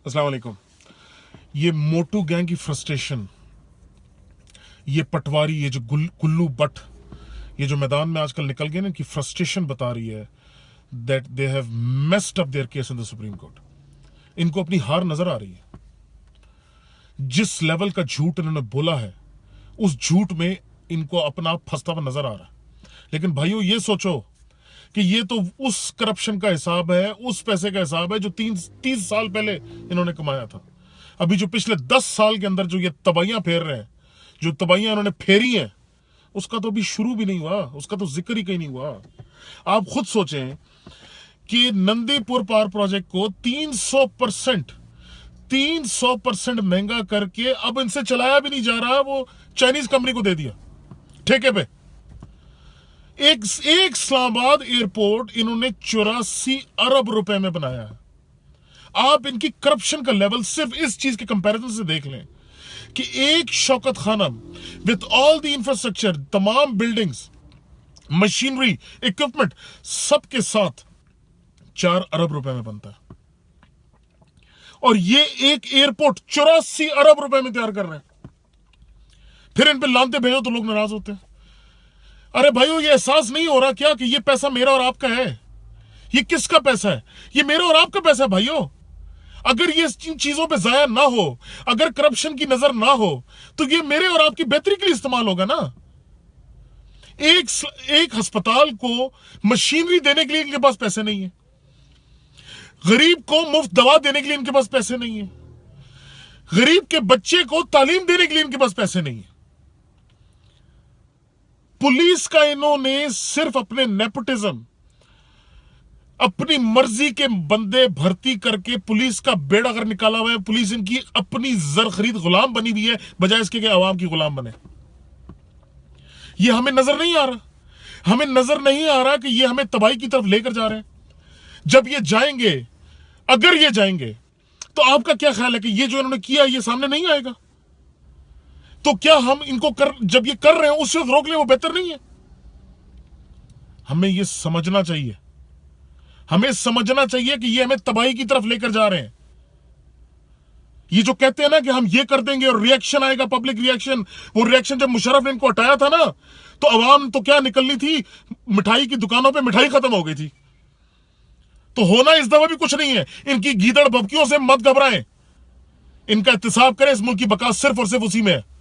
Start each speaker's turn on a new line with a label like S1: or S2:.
S1: अस्सलाम वालेकुम। ये मोटू गैंग की फ्रस्ट्रेशन, ये पटवारी, ये जो कुल्लू बट, ये जो मैदान में आजकल निकल गए ना, कि फ्रस्ट्रेशन बता रही है that they have messed up there case in the supreme court. इनको अपनी हार नजर आ रही है। जिस लेवल का झूठ इन्होंने बोला है, उस झूठ में इनको अपना आप फंसता हुआ नजर आ रहा है। लेकिन भाइयों, ये सोचो कि ये तो उस करप्शन का हिसाब है, उस पैसे का हिसाब है जो 30 साल पहले इन्होंने कमाया था। अभी जो पिछले 10 साल के अंदर जो ये तबाहियां फेर रहे हैं, जो तबाहियां इन्होंने फेरी हैं, उसका तो अभी शुरू भी नहीं हुआ, उसका तो जिक्र ही कहीं नहीं हुआ। आप खुद सोचें कि नंदीपुर पावर प्रोजेक्ट को 300% महंगा करके अब इनसे चलाया भी नहीं जा रहा, वो चाइनीज कंपनी को दे दिया ठेके पे। एक इस्लामाबाद एयरपोर्ट इन्होंने 84 अरब रुपए में बनाया है। आप इनकी करप्शन का लेवल सिर्फ इस चीज के कंपैरिजन से देख लें कि एक Shaukat Khanum with all the infrastructure, तमाम बिल्डिंग्स, मशीनरी, इक्विपमेंट, सबके साथ 4 अरब रुपए में बनता है। और ये एक एयरपोर्ट 84 अरब रुपए में तैयार कर रहे हैं। फिर इन पे लानते भेजो तो लोग नाराज होते हैं। अरे भाइयों, ये एहसास नहीं हो रहा क्या कि ये पैसा मेरा और आपका है? ये किसका पैसा है? ये मेरा और आपका पैसा है भाइयों। अगर ये इन चीजों पे जाया ना हो, अगर करप्शन की नजर ना हो, तो ये मेरे और आपकी बेहतरी के लिए इस्तेमाल होगा ना। एक अस्पताल को मशीनरी देने के लिए इनके पास पैसे नहीं है, गरीब को मुफ्त दवा देने के लिए इनके पास पैसे नहीं है, गरीब के बच्चे को तालीम देने के लिए इनके पास पैसे नहीं है। पुलिस का इन्होंने सिर्फ अपने नेपोटिज्म, अपनी मर्जी के बंदे भर्ती करके पुलिस का बेड़ा अगर निकाला हुआ है। पुलिस इनकी अपनी जर खरीद गुलाम बनी हुई है, बजाय इसके कि आवाम की गुलाम बने। ये हमें नजर नहीं आ रहा। हमें नजर नहीं आ रहा कि ये हमें तबाही की तरफ लेकर जा रहे हैं। जब ये जाएंगे, अगर ये जाएंगे, तो आपका क्या ख्याल है कि ये जो इन्होंने किया ये सामने नहीं आएगा? तो क्या हम इनको जब ये कर रहे हैं उससे रोक लें, वो बेहतर नहीं है? हमें ये समझना चाहिए। हमें समझना चाहिए कि ये हमें तबाही की तरफ लेकर जा रहे हैं। ये जो कहते हैं ना कि हम ये कर देंगे और रिएक्शन आएगा, पब्लिक रिएक्शन, वो रिएक्शन जब मुशर्रफ ने इनको हटाया था ना, तो अवाम तो क्या निकलनी थी, मिठाई की दुकानों पे मिठाई खत्म हो गई थी। तो होना इस दफा भी कुछ नहीं है। इनकी गीदड़ भभकियों से मत घबराएं। इनका एहतिसाब करें, इस मुल्क की बका सिर्फ और सिर्फ उसी में है।